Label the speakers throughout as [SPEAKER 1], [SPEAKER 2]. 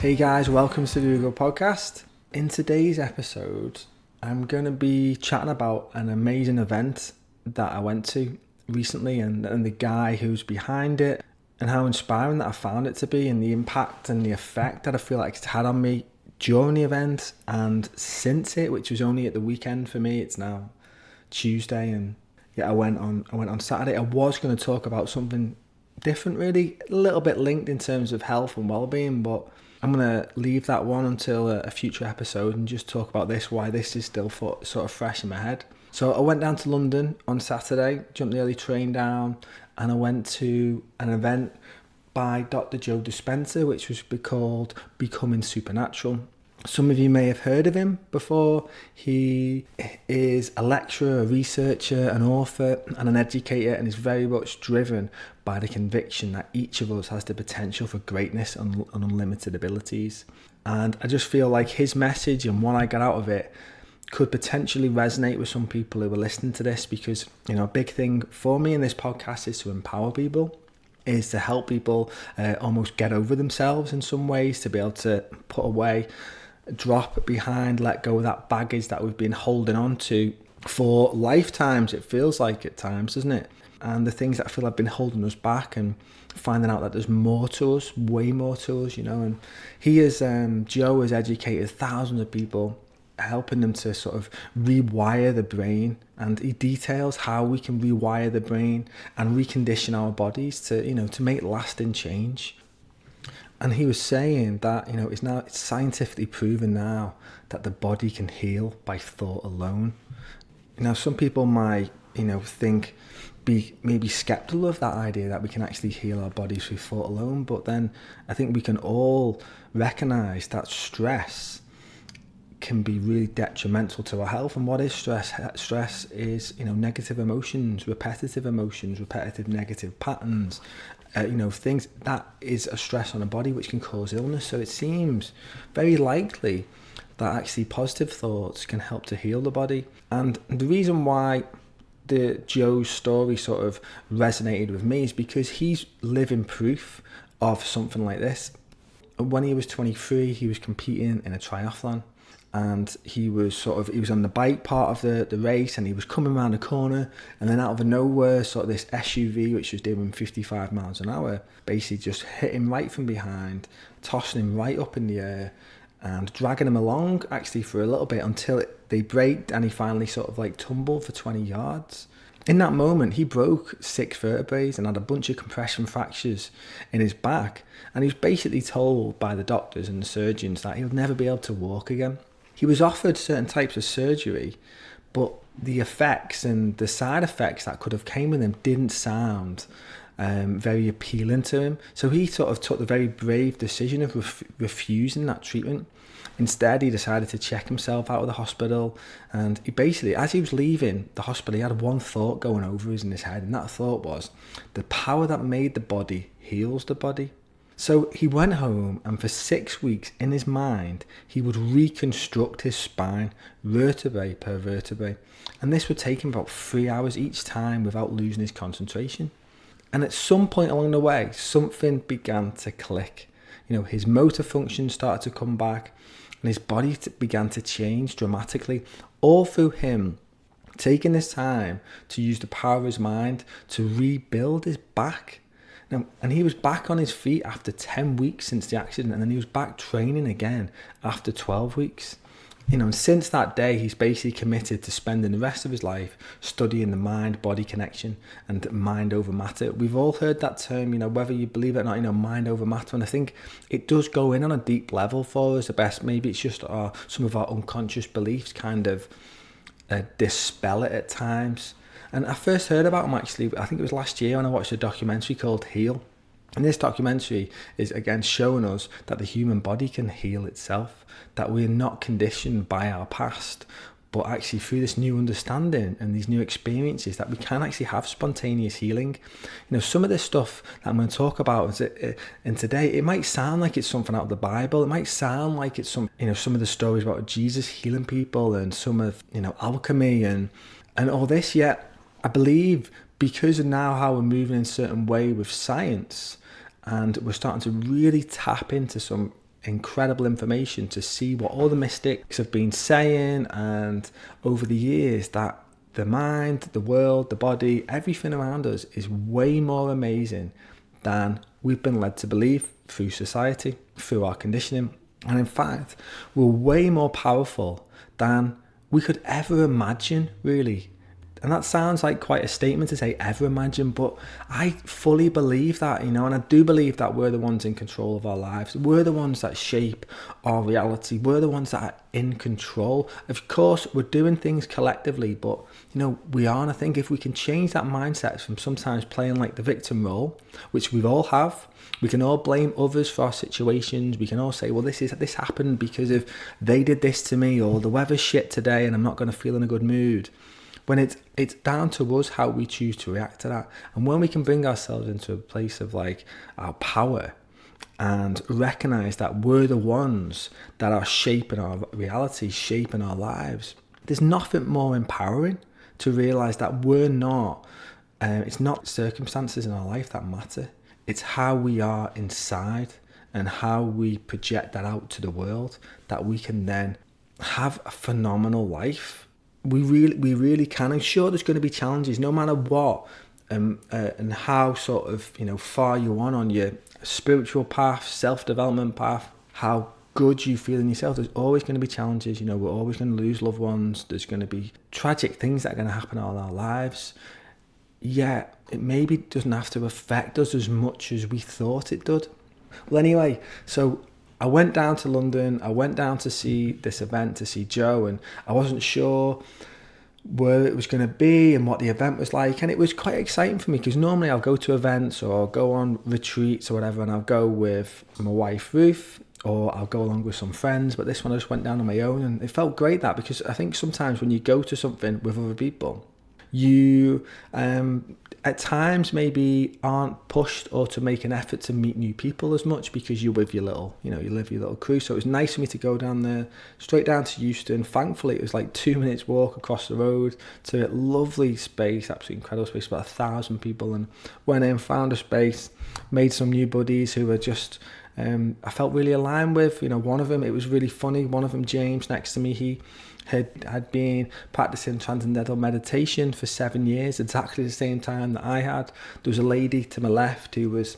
[SPEAKER 1] Hey guys, welcome to the Google Podcast. In today's episode, I'm going to be chatting about an amazing event that I went to recently and the guy who's behind it and how inspiring that I found it to be and the impact and the effect that I feel like it's had on me during the event and since it, which was only at the weekend for me. It's now Tuesday and I went on Saturday. I was going to talk about something different, really, a little bit linked in terms of health and well-being, but I'm going to leave that one until a future episode and just talk about why this is still sort of fresh in my head. So I went down to London on Saturday, jumped the early train down, and I went to an event by Dr Joe Dispenza, which was called Becoming Supernatural. Some of you may have heard of him before. He is a lecturer, a researcher, an author, and an educator, and is very much driven by the conviction that each of us has the potential for greatness and unlimited abilities. And I just feel like his message and what I got out of it could potentially resonate with some people who are listening to this, because, a big thing for me in this podcast is to empower people, is to help people almost get over themselves in some ways, to be able to put away, drop behind, let go of that baggage that we've been holding on to for lifetimes. It feels like at times, doesn't it? And the things that I feel have been holding us back, and finding out that there's more to us, way more to us, and Joe has educated thousands of people, helping them to sort of rewire the brain, and he details how we can rewire the brain and recondition our bodies to make lasting change. And he was saying that, it's scientifically proven now that the body can heal by thought alone. Now, some people might, be maybe skeptical of that idea that we can actually heal our bodies through thought alone. But then I think we can all recognize that stress can be really detrimental to our health. And what is stress? Stress is, negative emotions, repetitive negative patterns, things that is a stress on the body which can cause illness. So it seems very likely that actually positive thoughts can help to heal the body. And the reason why the Joe's story sort of resonated with me is because he's living proof of something like this. When he was 23, he was competing in a triathlon. And he was on the bike part of the race, and he was coming around the corner, and then out of nowhere, sort of this SUV, which was doing 55 miles an hour, basically just hit him right from behind, tossing him right up in the air, and dragging him along actually for a little bit until they braked, and he finally sort of tumbled for 20 yards. In that moment, he broke 6 vertebrae and had a bunch of compression fractures in his back, and he was basically told by the doctors and the surgeons that he'll never be able to walk again. He was offered certain types of surgery, but the effects and the side effects that could have came with them didn't sound very appealing to him. So he sort of took the very brave decision of refusing that treatment. Instead, he decided to check himself out of the hospital, and he basically, as he was leaving the hospital, he had one thought going over in his head, and that thought was, the power that made the body heals the body. So he went home, and for 6 weeks in his mind, he would reconstruct his spine, vertebrae per vertebrae. And this would take him about 3 hours each time without losing his concentration. And at some point along the way, something began to click. His motor function started to come back, and his body began to change dramatically, all through him taking this time to use the power of his mind to rebuild his back. Now, and he was back on his feet after 10 weeks since the accident, and then he was back training again after 12 weeks. And since that day, he's basically committed to spending the rest of his life studying the mind-body connection and mind over matter. We've all heard that term, whether you believe it or not, mind over matter. And I think it does go in on a deep level for us. The best, maybe it's just some of our unconscious beliefs kind of dispel it at times. And I first heard about him actually, I think it was last year when I watched a documentary called Heal. And this documentary is again showing us that the human body can heal itself, that we're not conditioned by our past, but actually through this new understanding and these new experiences that we can actually have spontaneous healing. Some of this stuff that I'm going to talk about in today, it might sound like it's something out of the Bible. It might sound like it's some of the stories about Jesus healing people and some of, alchemy and all this, yet I believe because of now how we're moving in a certain way with science, and we're starting to really tap into some incredible information to see what all the mystics have been saying, and over the years, that the mind, the world, the body, everything around us is way more amazing than we've been led to believe through society, through our conditioning. And in fact, we're way more powerful than we could ever imagine, really. And that sounds like quite a statement to say ever imagine, but I fully believe that, and I do believe that we're the ones in control of our lives. We're the ones that shape our reality. We're the ones that are in control. Of course, we're doing things collectively, but we are. And I think if we can change that mindset from sometimes playing like the victim role, which we all have, we can all blame others for our situations. We can all say, well, this happened because of they did this to me, or the weather's shit today and I'm not going to feel in a good mood. When it's down to us how we choose to react to that. And when we can bring ourselves into a place of like our power and recognize that we're the ones that are shaping our reality, shaping our lives, there's nothing more empowering to realize that we're not, it's not circumstances in our life that matter. It's how we are inside and how we project that out to the world, that we can then have a phenomenal life. We really can. I'm sure there's going to be challenges no matter what, and how sort of far you on your spiritual path, self-development path, how good you feel in yourself. There's always going to be challenges. We're always going to lose loved ones. There's going to be tragic things that are going to happen in all our lives. Yeah, it maybe doesn't have to affect us as much as we thought it did. Well, anyway, so I went down to London. I went down to see this event, to see Joe, and I wasn't sure where it was going to be and what the event was like. And it was quite exciting for me because normally I'll go to events or I'll go on retreats or whatever, and I'll go with my wife, Ruth, or I'll go along with some friends. But this one I just went down on my own, and it felt great because I think sometimes when you go to something with other people, you at times maybe aren't pushed or to make an effort to meet new people as much because you're with your little, you live your little crew. So it was nice for me to go down there, straight down to Euston. Thankfully, it was like 2 minutes walk across the road to a lovely space, absolutely incredible space, about 1,000 people, and went in, found a space, made some new buddies who were just, I felt really aligned with. One of them, it was really funny. One of them, James, next to me, he had been practicing transcendental meditation for 7 years, exactly the same time that I had. There was a lady to my left who was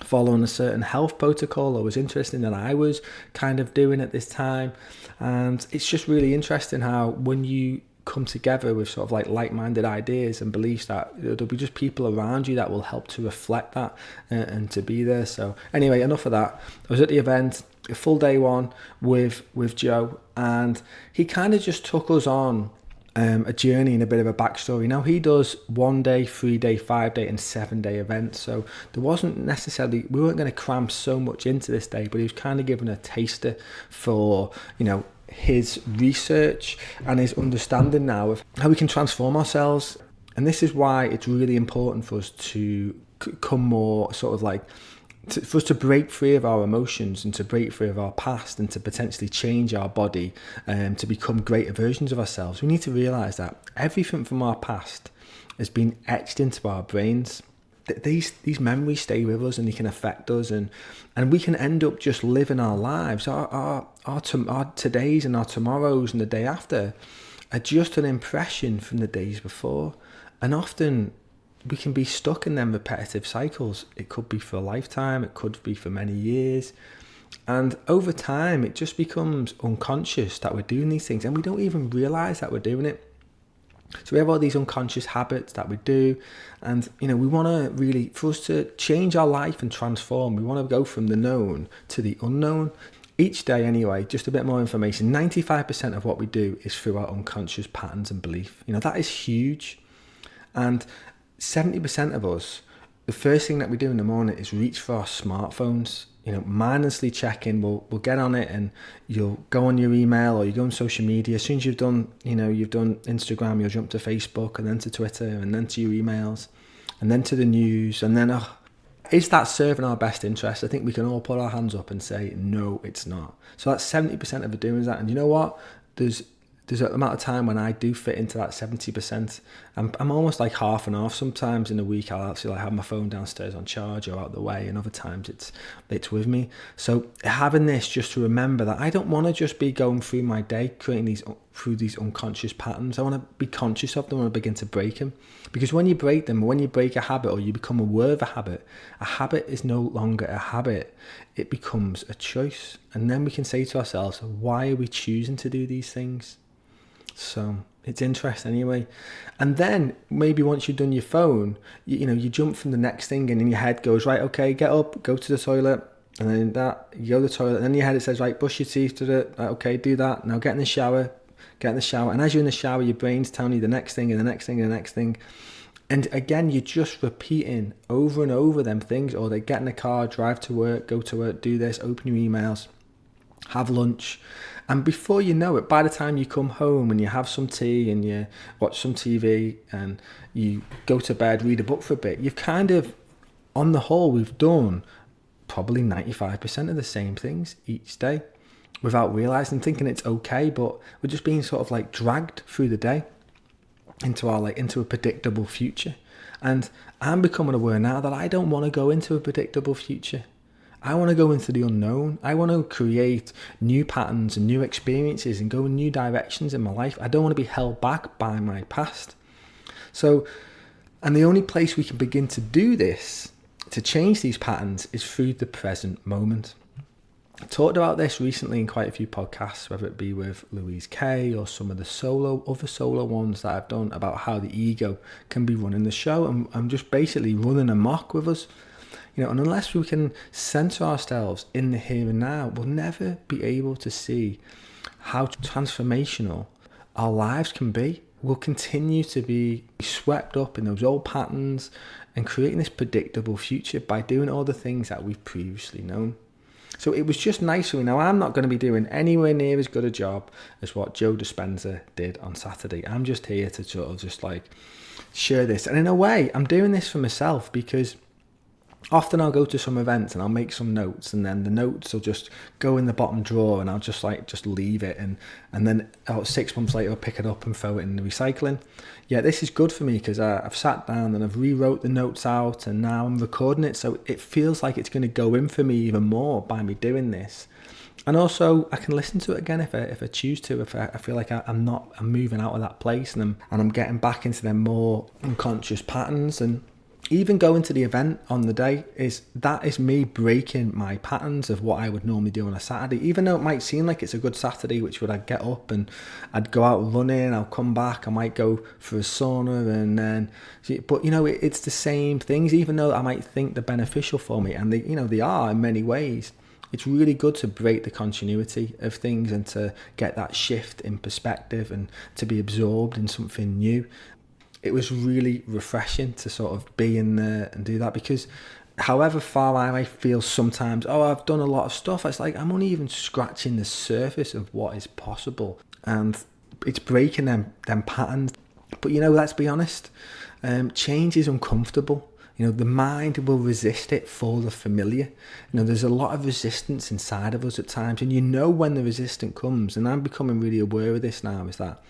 [SPEAKER 1] following a certain health protocol or was interested in that I was kind of doing at this time. And it's just really interesting how when you come together with sort of like-minded ideas and beliefs, that there'll be just people around you that will help to reflect that and to be there. So anyway, enough of that. I was at the event, a full day one with Joe, and he kind of just took us on a journey and a bit of a backstory. Now, he does 1 day, 3 day, 5 day and 7 day events, so there wasn't necessarily, we weren't going to cram so much into this day, but he was kind of giving a taster for his research and his understanding now of how we can transform ourselves. And this is why it's really important for us to come more sort of for us to break free of our emotions and to break free of our past and to potentially change our body to become greater versions of ourselves. We need to realize that everything from our past has been etched into our brains. These memories stay with us and they can affect us, and we can end up just living our lives. Our todays and our tomorrows and the day after are just an impression from the days before, and often we can be stuck in them repetitive cycles. It could be for a lifetime, it could be for many years, and over time it just becomes unconscious that we're doing these things and we don't even realize that we're doing it. So we have all these unconscious habits that we do, and we want to really, for us to change our life and transform, we want to go from the known to the unknown. Each day anyway, just a bit more information, 95% of what we do is through our unconscious patterns and belief. That is huge. And 70% of us, the first thing that we do in the morning is reach for our smartphones. Mindlessly check in. We'll get on it, and you'll go on your email or you go on social media. As soon as you've done Instagram, you'll jump to Facebook and then to Twitter and then to your emails and then to the news. And then, is that serving our best interest? I think we can all put our hands up and say, no, it's not. So that's 70% of it doing that. And you know what? There's there's an amount of time when I do fit into that 70%. I'm almost like half and half. Sometimes in a week I'll actually like have my phone downstairs on charge or out the way, and other times it's with me. So having this just to remember that I don't want to just be going through my day creating these unconscious patterns. I want to be conscious of them and begin to break them. Because when you break them, when you break a habit or you become aware of a habit is no longer a habit. It becomes a choice. And then we can say to ourselves, why are we choosing to do these things? So it's interesting anyway. And then maybe once you've done your phone, you jump from the next thing, and in your head goes, right, okay, get up, go to the toilet. And then you go to the toilet, and then your head, it says, right, brush your teeth, okay, do that. Now get in the shower. And as you're in the shower, your brain's telling you the next thing and the next thing and the next thing. And again, you're just repeating over and over them things. Or they get in the car, drive to work, go to work, do this, open your emails, have lunch. And before you know it, by the time you come home and you have some tea and you watch some TV and you go to bed, read a book for a bit, you've kind of, on the whole, we've done probably 95% of the same things each day without realizing, thinking it's okay, but we're just being sort of like dragged through the day into a predictable future. And I'm becoming aware now that I don't want to go into a predictable future. I want to go into the unknown. I want to create new patterns and new experiences and go in new directions in my life. I don't want to be held back by my past. So, and the only place we can begin to do this, to change these patterns, is through the present moment. I talked about this recently in quite a few podcasts, whether it be with Louise Kay or some of the other solo ones that I've done, about how the ego can be running the show and I'm just basically running amok with us. And unless we can center ourselves in the here and now, we'll never be able to see how transformational our lives can be. We'll continue to be swept up in those old patterns and creating this predictable future by doing all the things that we've previously known. So it was just nice for me. Now, I'm not going to be doing anywhere near as good a job as what Joe Dispenza did on Saturday. I'm just here to sort of just like share this. And in a way, I'm doing this for myself, because often I'll go to some events and I'll make some notes, and then the notes will just go in the bottom drawer and I'll just leave it, and then 6 months later I'll pick it up and throw it in the recycling. Yeah, this is good for me because I've sat down and I've rewrote the notes out, and now I'm recording it, so it feels like it's going to go in for me even more by me doing this. And also I can listen to it again if I choose to, if I feel like I'm moving out of that place and I'm getting back into them more unconscious patterns. And even going to the event on the day is me breaking my patterns of what I would normally do on a Saturday. Even though it might seem like it's a good Saturday, which would I'd get up and I'd go out running, I'll come back, I might go for a sauna, and then, but it's the same things. Even though I might think they're beneficial for me, and they are in many ways, it's really good to break the continuity of things and to get that shift in perspective and to be absorbed in something new. It was really refreshing to sort of be in there and do that, because however far I may feel sometimes, I've done a lot of stuff, it's like I'm only even scratching the surface of what is possible, and it's breaking them patterns. But let's be honest, change is uncomfortable. The mind will resist it for the familiar. There's a lot of resistance inside of us at times, and when the resistance comes, and I'm becoming really aware of this now, is that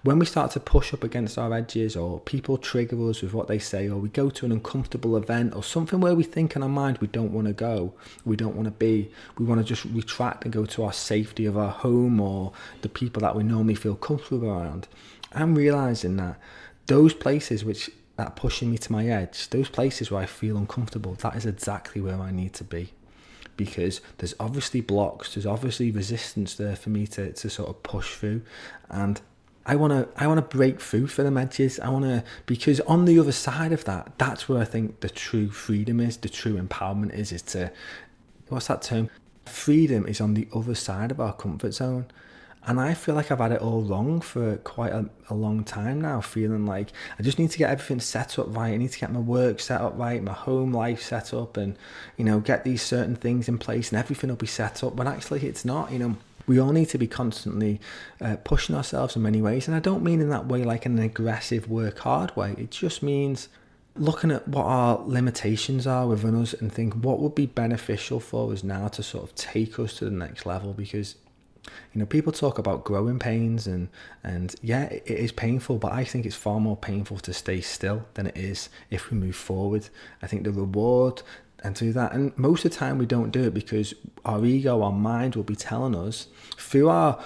[SPEAKER 1] when we start to push up against our edges, or people trigger us with what they say, or we go to an uncomfortable event or something where we think in our mind we don't want to go, we don't want to be, we want to just retract and go to our safety of our home or the people that we normally feel comfortable around. I'm realizing that those places which are pushing me to my edge, those places where I feel uncomfortable, that is exactly where I need to be, because there's obviously blocks, there's obviously resistance there for me to sort of push through, and I want to break through for them edges. Because on the other side of that, that's where I think the true freedom is, the true empowerment is to, what's that term? Freedom is on the other side of our comfort zone. And I feel like I've had it all wrong for quite a long time now, feeling like I just need to get everything set up right. I need to get my work set up right, my home life set up, and, get these certain things in place and everything will be set up. But actually it's not, We all need to be constantly pushing ourselves in many ways. And I don't mean in that way like an aggressive work hard way. It just means looking at what our limitations are within us and think what would be beneficial for us now to sort of take us to the next level. Because People talk about growing pains and yeah, it is painful, but I think it's far more painful to stay still than it is if we move forward. I think the reward and through that, and most of the time we don't do it because our ego, our mind will be telling us through our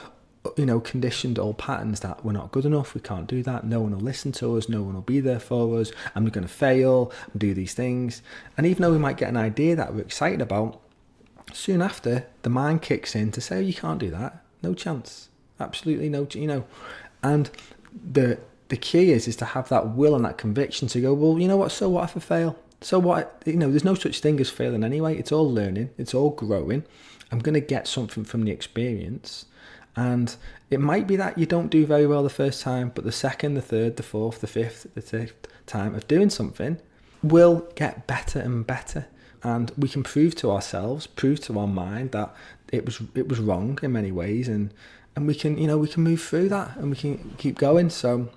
[SPEAKER 1] conditioned old patterns that we're not good enough, we can't do that, no one will listen to us, no one will be there for us, I'm going to fail and do these things. And even though we might get an idea that we're excited about, soon after the mind kicks in to say, oh, you can't do that, no chance, absolutely no, and the key is to have that will and that conviction to go, well, you know what, so what if I fail? So what, there's no such thing as failing anyway. It's all learning, it's all growing. I'm going to get something from the experience. And it might be that you don't do very well the first time, but the second, the third, the fourth, the fifth, the sixth time of doing something will get better and better. And we can prove to ourselves, prove to our mind that it was wrong in many ways, and we can move through that and we can keep going. So,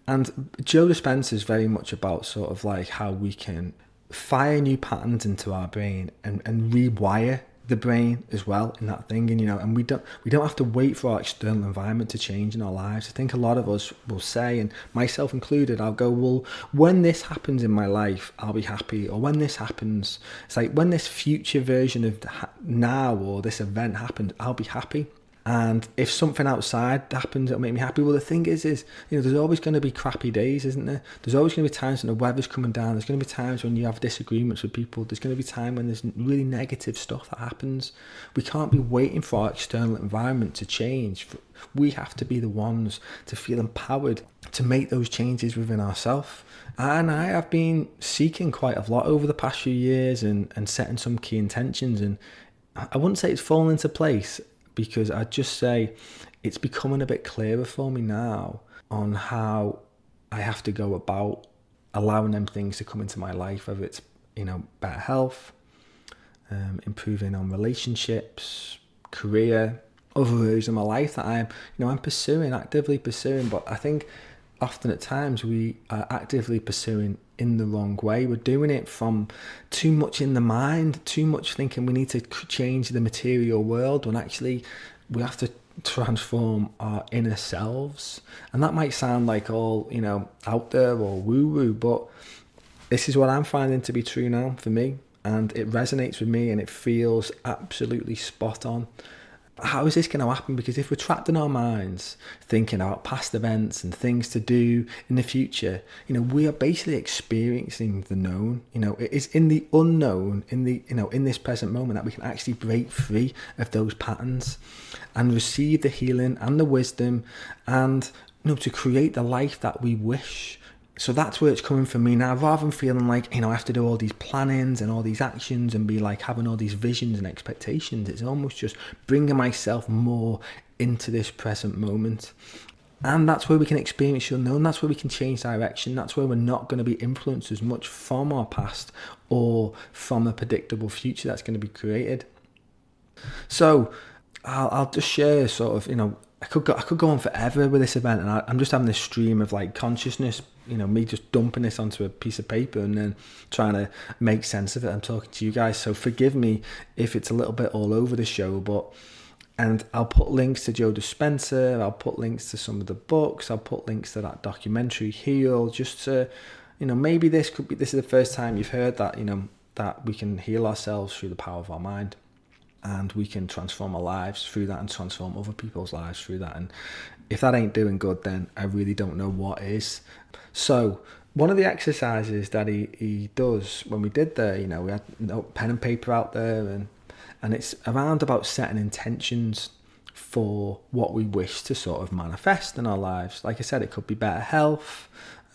[SPEAKER 1] and Joe Dispenza is very much about sort of like how we can fire new patterns into our brain and rewire the brain as well in that thing. And we don't have to wait for our external environment to change in our lives. I think a lot of us will say, and myself included, I'll go, well, when this happens in my life, I'll be happy. Or when this happens, it's like when this future version of now or this event happens, I'll be happy. And if something outside happens that'll make me happy, well, the thing is there's always going to be crappy days, isn't there? There's always going to be times when the weather's coming down. There's going to be times when you have disagreements with people. There's going to be time when there's really negative stuff that happens. We can't be waiting for our external environment to change. We have to be the ones to feel empowered to make those changes within ourselves. And I have been seeking quite a lot over the past few years and setting some key intentions. And I wouldn't say it's fallen into place, because I'd just say it's becoming a bit clearer for me now on how I have to go about allowing them things to come into my life, whether it's, better health, improving on relationships, career, other areas of my life that I'm actively pursuing. But I think often at times we are actively pursuing in the wrong way. We're doing it from too much in the mind, too much thinking we need to change the material world, when actually we have to transform our inner selves. And that might sound like all, out there or woo-woo, but this is what I'm finding to be true now for me, and it resonates with me and it feels absolutely spot on. How is this going to happen? Because if we're trapped in our minds thinking about past events and things to do in the future, we are basically experiencing the known. It is in the unknown, in this present moment, that we can actually break free of those patterns and receive the healing and the wisdom and to create the life that we wish. So that's where it's coming from me now, rather than feeling like, I have to do all these plannings and all these actions and be like having all these visions and expectations. It's almost just bringing myself more into this present moment. And that's where we can experience the unknown. That's where we can change direction. That's where we're not going to be influenced as much from our past or from a predictable future that's going to be created. So I'll just share sort of, I could go on forever with this event, and I'm just having this stream of like consciousness, me just dumping this onto a piece of paper and then trying to make sense of it. I'm talking to you guys, so forgive me if it's a little bit all over the show, and I'll put links to Joe Dispenza, I'll put links to some of the books, I'll put links to that documentary Heal, just to, maybe this is the first time you've heard that, that we can heal ourselves through the power of our mind. And we can transform our lives through that and transform other people's lives through that. And if that ain't doing good, then I really don't know what is. So one of the exercises that he does when we did there, we had pen and paper out there, and it's around about setting intentions for what we wish to sort of manifest in our lives. Like I said, it could be better health.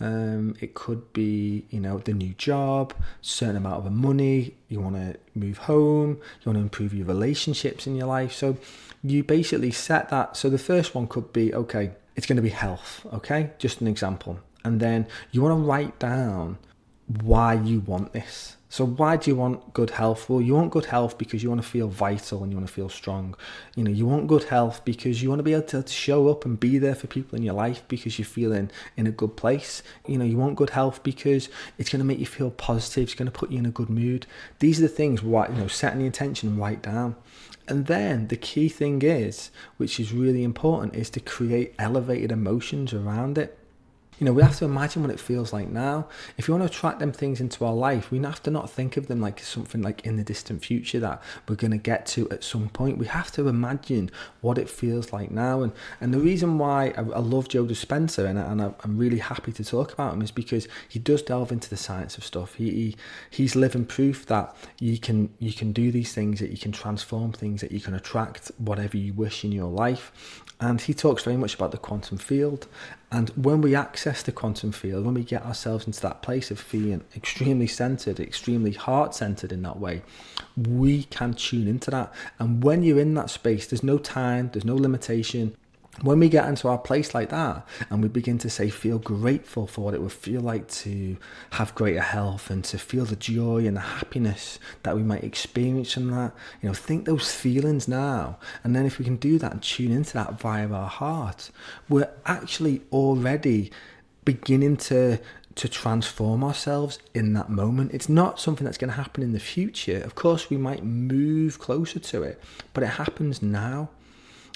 [SPEAKER 1] It could be, the new job, certain amount of money, you want to move home, you want to improve your relationships in your life. So you basically set that. So the first one could be, okay, it's going to be health, okay? Just an example. And then you want to write down why you want this. So why do you want good health? Well, you want good health because you want to feel vital and you want to feel strong. You want good health because you want to be able to show up and be there for people in your life because you're feeling in a good place. You want good health because it's going to make you feel positive. It's going to put you in a good mood. These are the things, setting the intention, write down. And then the key thing is, which is really important, is to create elevated emotions around it. You know, we have to imagine what it feels like now. If you want to attract them things into our life, we have to not think of them like something like in the distant future that we're going to get to at some point. We have to imagine what it feels like now. And the reason why I love Joe Dispenza and I'm really happy to talk about him is because he does delve into the science of stuff. He's living proof that you can do these things, that you can transform things, that you can attract whatever you wish in your life. And he talks very much about the quantum field. And when we access the quantum field, when we get ourselves into that place of feeling extremely centered, extremely heart-centered in that way, we can tune into that. And when you're in that space, there's no time, there's no limitation. When we get into our place like that and we begin to feel grateful for what it would feel like to have greater health and to feel the joy and the happiness that we might experience from that, think those feelings now. And then if we can do that and tune into that via our heart, we're actually already beginning to transform ourselves in that moment. It's not something that's going to happen in the future. Of course, we might move closer to it, but it happens now.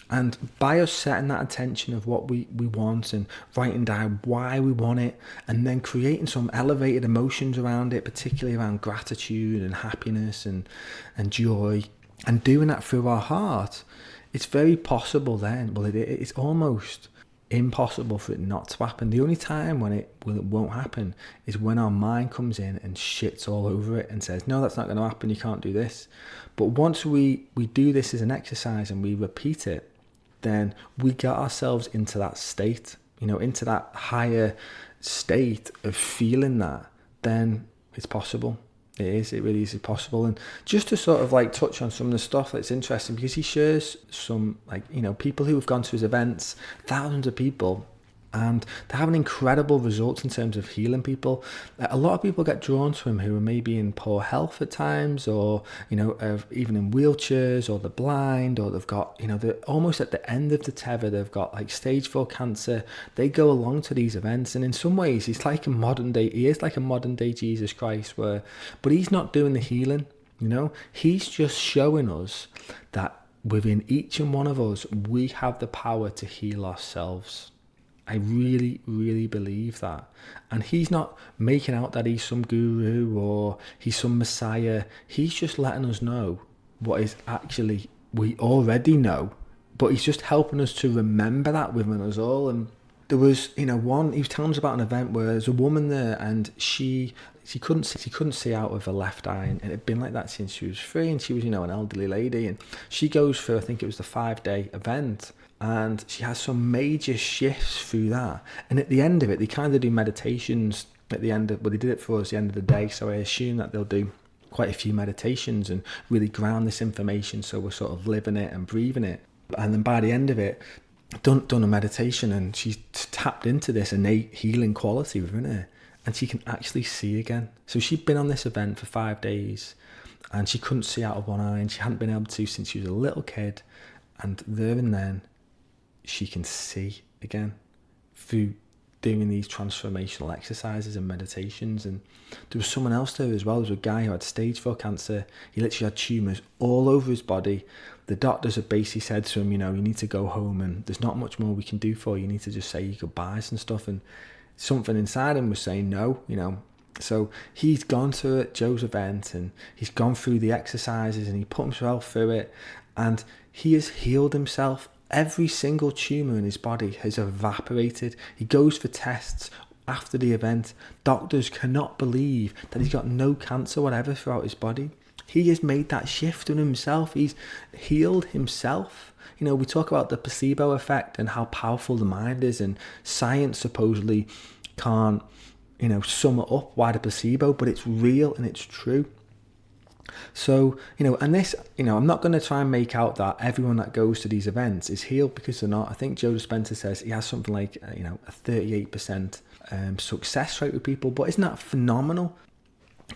[SPEAKER 1] And by us setting that attention of what we want and writing down why we want it and then creating some elevated emotions around it, particularly around gratitude and happiness and joy, and doing that through our heart, it's very possible then. Well, it's almost impossible for it not to happen. The only time when it won't happen is when our mind comes in and shits all over it and says, no, that's not going to happen, you can't do this. But once we do this as an exercise and we repeat it, then we get ourselves into that state, into that higher state of feeling that, then it's possible. It really is possible. And just to sort of touch on some of the stuff that's interesting, because he shares some people who have gone to his events, thousands of people, and they're having incredible results in terms of healing people. A lot of people get drawn to him who are maybe in poor health at times, or even in wheelchairs, or they're blind, or they've got they're almost at the end of the tether. They've got stage 4 cancer. They go along to these events, and in some ways he is like a modern day Jesus Christ, but he's not doing the healing. He's just showing us that within each and one of us we have the power to heal ourselves. I really, really believe that. And he's not making out that he's some guru or he's some messiah. He's just letting us know what is actually we already know, but he's just helping us to remember that within us all. And there was, he was telling us about an event where there's a woman there and she couldn't see out of her left eye, and it had been like that since she was 3, and she was, an elderly lady, and she goes for, I think it was the 5-day event, and she has some major shifts through that. And at the end of it, they kind of do meditations at the end of, they did it for us at the end of the day, so I assume that they'll do quite a few meditations and really ground this information so we're sort of living it and breathing it. And then by the end of it, done a meditation, and she's tapped into this innate healing quality within her, and she can actually see again. So she'd been on this event for 5 days and she couldn't see out of one eye, and she hadn't been able to since she was a little kid, and there and then she can see again through doing these transformational exercises and meditations. And there was someone else there as well. There was a guy who had stage 4 cancer. He literally had tumours all over his body. The doctors had basically said to him, you need to go home and there's not much more we can do for you. You need to just say your goodbyes and stuff. And something inside him was saying no, So he's gone to Joe's event and he's gone through the exercises and he put himself through it, and he has healed himself. Every single tumour in his body has evaporated. He goes for tests after the event. Doctors cannot believe that he's got no cancer whatever throughout his body. He has made that shift in himself. He's healed himself. We talk about the placebo effect and how powerful the mind is, and science supposedly can't, sum it up why the placebo, but it's real and it's true. So, and this, I'm not going to try and make out that everyone that goes to these events is healed, because they're not. I think Joe Dispenza says he has something like, a 38% success rate with people, but isn't that phenomenal?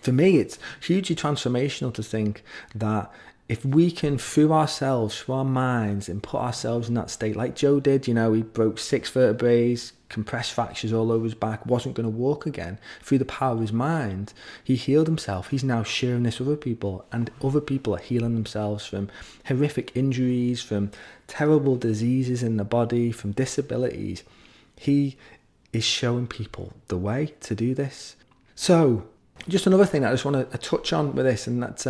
[SPEAKER 1] For me, it's hugely transformational to think that if we can, through ourselves, through our minds, and put ourselves in that state, like Joe did, he broke 6 vertebrae, compressed fractures all over his back, wasn't going to walk again. Through the power of his mind, he healed himself. He's now sharing this with other people, and other people are healing themselves from horrific injuries, from terrible diseases in the body, from disabilities. He is showing people the way to do this. So, just another thing that I just want to touch on with this, and that's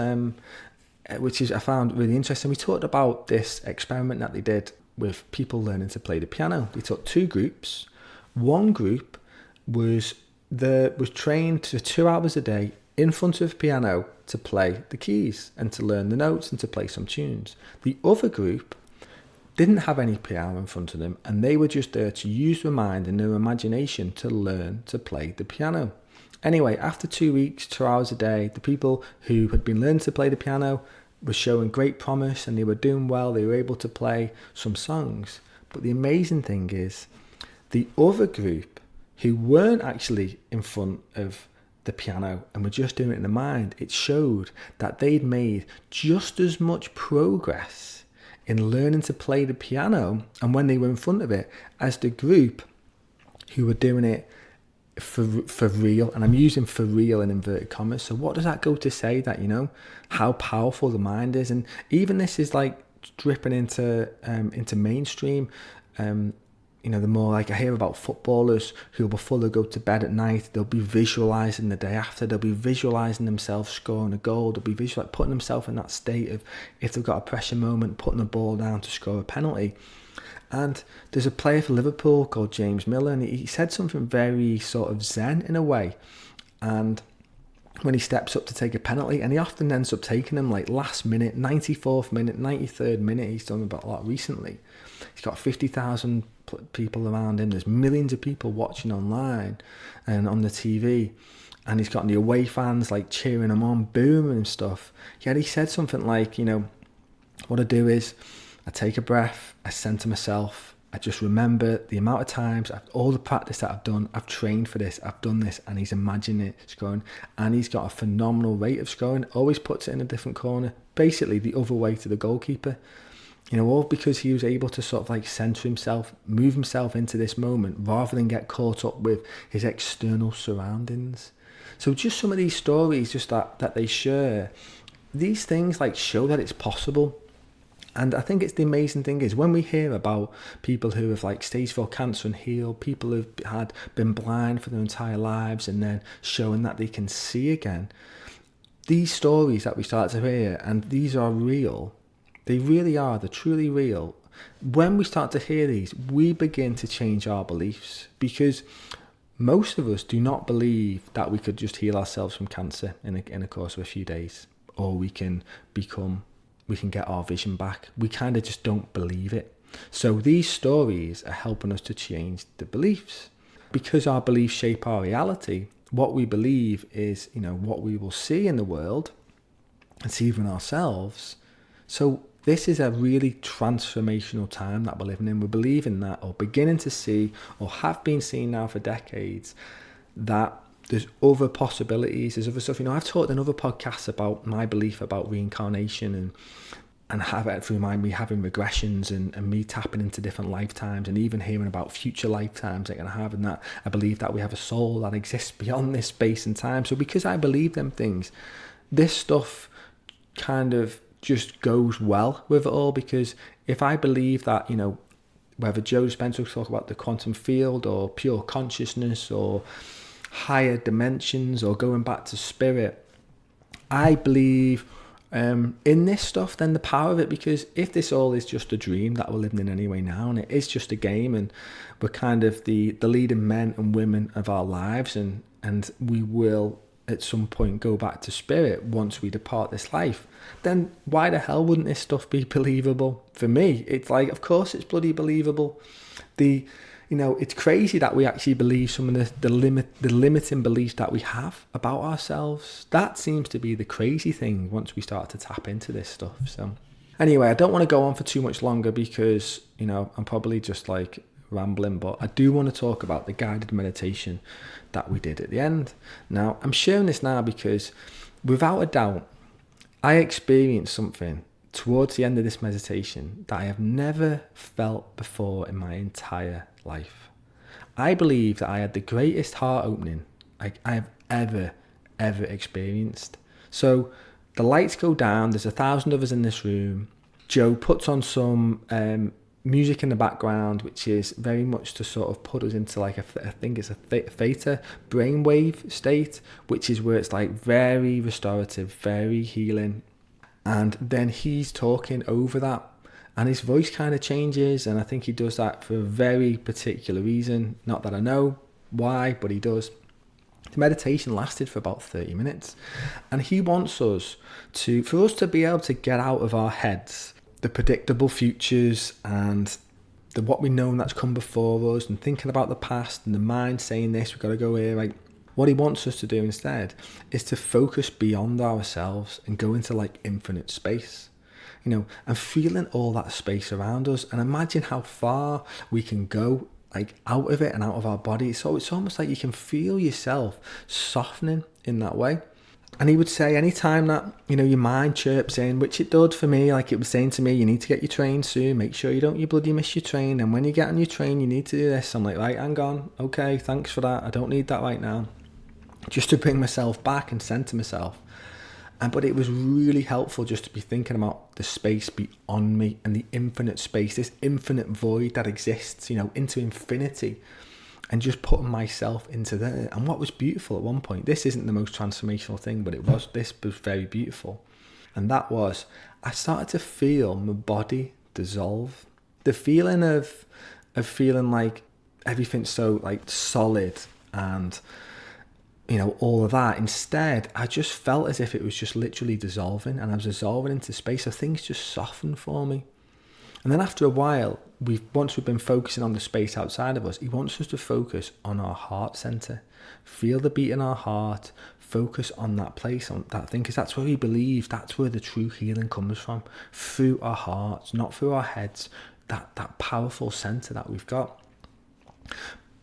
[SPEAKER 1] which is I found really interesting. We talked about this experiment that they did with people learning to play the piano. They took 2 groups. One group was trained for 2 hours a day in front of a piano to play the keys and to learn the notes and to play some tunes. The other group didn't have any piano in front of them, and they were just there to use their mind and their imagination to learn to play the piano. Anyway, after 2 weeks, 2 hours a day, the people who had been learning to play the piano were showing great promise, and they were doing well. They were able to play some songs. But the amazing thing is, the other group who weren't actually in front of the piano and were just doing it in the mind, it showed that they'd made just as much progress in learning to play the piano and when they were in front of it as the group who were doing it for real. And I'm using for real in inverted commas. So what does that go to say? That, how powerful the mind is. And even this is like dripping into mainstream. The more like I hear about footballers who, before they go to bed at night, they'll be visualizing the day after. They'll be visualizing themselves scoring a goal. They'll be putting themselves in that state of, if they've got a pressure moment, putting the ball down to score a penalty. And there's a player for Liverpool called James Miller, and he said something very sort of zen in a way. And when he steps up to take a penalty, and he often ends up taking them like last minute, 94th minute, 93rd minute. He's done about a lot recently. He's got 50,000 people around him. There's millions of people watching online and on the TV. And he's got the away fans like cheering him on, booming and stuff. Yet he said something like, what I do is I take a breath, I center myself, I just remember the amount of times, all the practice that I've done, I've trained for this, I've done this, and he's imagining it scoring, and he's got a phenomenal rate of scoring, always puts it in a different corner, basically the other way to the goalkeeper, all because he was able to sort of like center himself, move himself into this moment, rather than get caught up with his external surroundings. So just some of these stories, just that they share, these things like show that it's possible. And I think it's the amazing thing is when we hear about people who have like stage 4 cancer and healed, people who've been blind for their entire lives and then showing that they can see again, these stories that we start to hear, and these are real, they really are, they're truly real. When we start to hear these, we begin to change our beliefs, because most of us do not believe that we could just heal ourselves from cancer in a course of a few days, or we can get our vision back. We kind of just don't believe it. So these stories are helping us to change the beliefs. Because our beliefs shape our reality, what we believe is, what we will see in the world and see even ourselves. So this is a really transformational time that we're living in. We're believing that, or beginning to see, or have been seeing now for decades, that there's other possibilities, there's other stuff. I've talked in other podcasts about my belief about reincarnation and through me having regressions and me tapping into different lifetimes, and even hearing about future lifetimes that I'm going to have, and that I believe that we have a soul that exists beyond this space and time. So because I believe them things, this stuff kind of just goes well with it all, because if I believe that, whether Joe Dispenza will talk about the quantum field or pure consciousness or higher dimensions or going back to spirit, I believe in this stuff, then the power of it, because if this all is just a dream that we're living in anyway now, and it is just a game, and we're kind of the leading men and women of our lives, and we will at some point go back to spirit once we depart this life, then why the hell wouldn't this stuff be believable? For me, it's like, of course it's bloody believable. It's crazy that we actually believe some of the limiting beliefs that we have about ourselves. That seems to be the crazy thing once we start to tap into this stuff. So anyway, I don't want to go on for too much longer, because, I'm probably just like rambling, but I do want to talk about the guided meditation that we did at the end. Now, I'm sharing this now because without a doubt, I experienced something towards the end of this meditation that I have never felt before in my entire life. I believe that I had the greatest heart opening I have ever experienced. So the lights go down, there's 1,000 of us in this room. Joe puts on some music in the background, which is very much to sort of put us into like I think it's a theta brainwave state, which is where it's like very restorative, very healing. And then he's talking over that, and his voice kind of changes, and I think he does that for a very particular reason. Not that I know why, but he does. The meditation lasted for about 30 minutes, and he wants us for us to be able to get out of our heads the predictable futures and what we know that's come before us, and thinking about the past and the mind saying this, we've got to go here. Like, what he wants us to do instead is to focus beyond ourselves and go into like infinite space, and feeling all that space around us, and imagine how far we can go like out of it and out of our body. So it's almost like you can feel yourself softening in that way. And he would say anytime that, your mind chirps in, which it did for me, like it was saying to me, you need to get your train soon, make sure you bloody miss your train, and when you get on your train, you need to do this. I'm like, right, hang on, okay, thanks for that, I don't need that right now. Just to bring myself back and center myself. But it was really helpful just to be thinking about the space beyond me and the infinite space, this infinite void that exists, into infinity, and just putting myself into there. And what was beautiful at one point, this isn't the most transformational thing, but this was very beautiful. And that was, I started to feel my body dissolve. The feeling of feeling like everything's so like solid and all of that. Instead, I just felt as if it was just literally dissolving, and I was dissolving into space. So things just softened for me. And then after a while, once we've been focusing on the space outside of us, he wants us to focus on our heart center, feel the beat in our heart, focus on that place, on that thing, because that's where we believe, that's where the true healing comes from, through our hearts, not through our heads, that powerful center that we've got.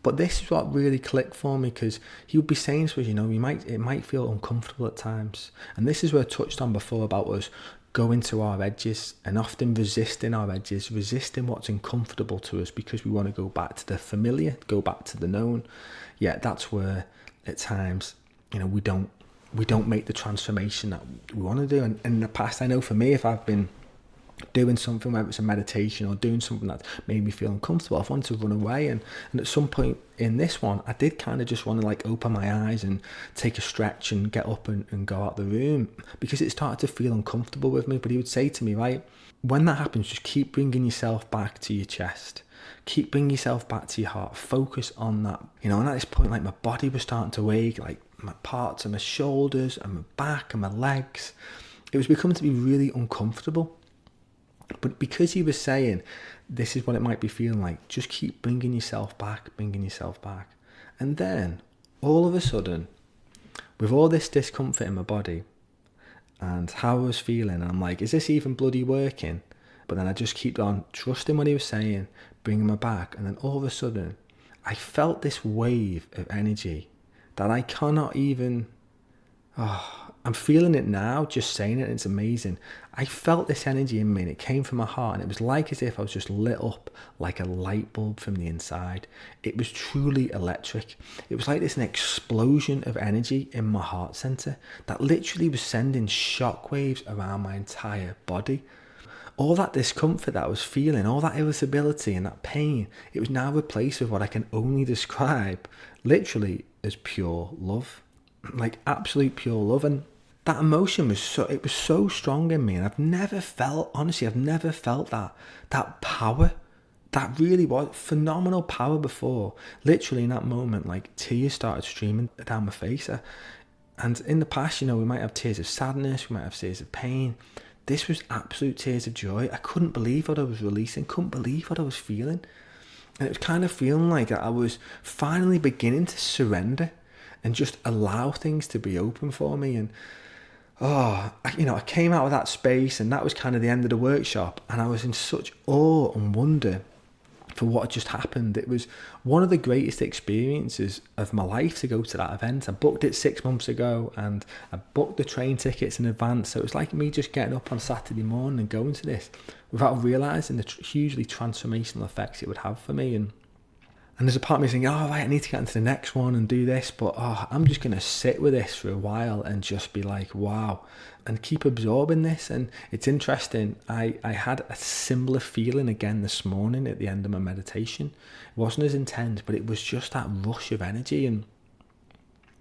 [SPEAKER 1] But this is what really clicked for me, because he would be saying to us, it might feel uncomfortable at times. And this is where I touched on before about us going to our edges and often resisting our edges, resisting what's uncomfortable to us because we want to go back to the familiar, go back to the known. Yet that's where at times, we don't make the transformation that we want to do. And in the past, I know for me, if I've been doing something, whether it's a meditation or doing something that made me feel uncomfortable, I've wanted to run away. And at some point in this one, I did kind of just want to like open my eyes and take a stretch and get up and go out the room, because it started to feel uncomfortable with me. But he would say to me, right, when that happens, just keep bringing yourself back to your chest, keep bringing yourself back to your heart, focus on that. And at this point, like my body was starting to ache, like my parts of my shoulders and my back and my legs, it was becoming to be really uncomfortable. But because he was saying, this is what it might be feeling like, just keep bringing yourself back. And then, all of a sudden, with all this discomfort in my body and how I was feeling, and I'm like, is this even bloody working? But then I just keep on trusting what he was saying, bringing me back. And then all of a sudden, I felt this wave of energy that I cannot even... I'm feeling it now, just saying it, and it's amazing. I felt this energy in me, and it came from my heart, and it was like as if I was just lit up like a light bulb from the inside. It was truly electric. It was like this an explosion of energy in my heart center that literally was sending shockwaves around my entire body. All that discomfort that I was feeling, all that irritability and that pain, it was now replaced with what I can only describe literally as pure love. Like absolute pure love. And that emotion was so strong in me, and I've never felt that power, that really was phenomenal power before. Literally in that moment, like tears started streaming down my face. And in the past, we might have tears of sadness, we might have tears of pain. This was absolute tears of joy. I couldn't believe what I was releasing, couldn't believe what I was feeling. And it was kind of feeling like I was finally beginning to surrender and just allow things to be open for me. And I came out of that space, and that was kind of the end of the workshop, and I was in such awe and wonder for what had just happened. It was one of the greatest experiences of my life to go to that event. I booked it 6 months ago, and I booked the train tickets in advance. So it was like me just getting up on Saturday morning and going to this without realising the hugely transformational effects it would have for me. And there's a part of me saying, oh, right, I need to get into the next one and do this. But I'm just going to sit with this for a while and just be like, wow, and keep absorbing this. And it's interesting. I had a similar feeling again this morning at the end of my meditation. It wasn't as intense, but it was just that rush of energy. And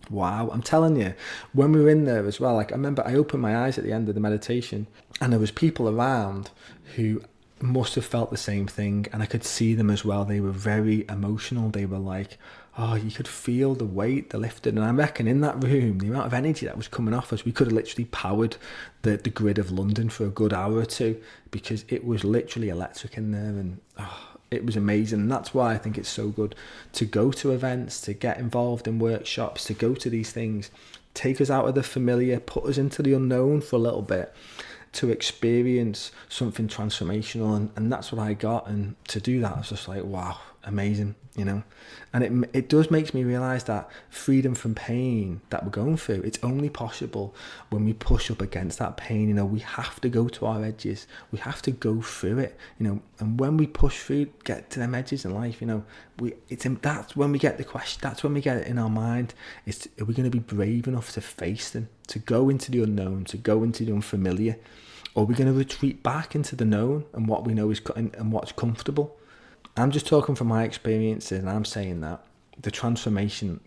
[SPEAKER 1] wow, I'm telling you, when we were in there as well, like I remember I opened my eyes at the end of the meditation and there was people around who must have felt the same thing, and I could see them as well. They were very emotional. They were like, oh, you could feel the weight, the lifted. And I reckon in that room, the amount of energy that was coming off us, we could have literally powered the grid of London for a good hour or two, because it was literally electric in there. And it was amazing. And that's why I think it's so good to go to events, to get involved in workshops, to go to these things, take us out of the familiar, put us into the unknown for a little bit, to experience something transformational. And that's what I got. And to do that, I was just like, wow, amazing, you know. And it does makes me realize that freedom from pain that we're going through, it's only possible when we push up against that pain. You know, we have to go to our edges, we have to go through it, you know. And when we push through, get to them edges in life, you know, that's when we get the question, that's when we get it in our mind, are we going to be brave enough to face them, to go into the unknown, to go into the unfamiliar? Or are we going to retreat back into the known and what we know is and what's comfortable? I'm just talking from my experiences, and I'm saying that the transformation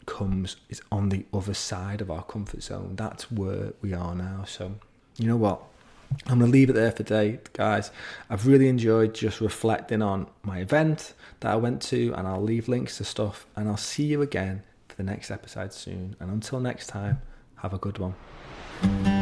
[SPEAKER 1] is on the other side of our comfort zone. That's where we are now. So, you know what? I'm going to leave it there for today, guys. I've really enjoyed just reflecting on my event that I went to, and I'll leave links to stuff, and I'll see you again for the next episode soon. And until next time, have a good one.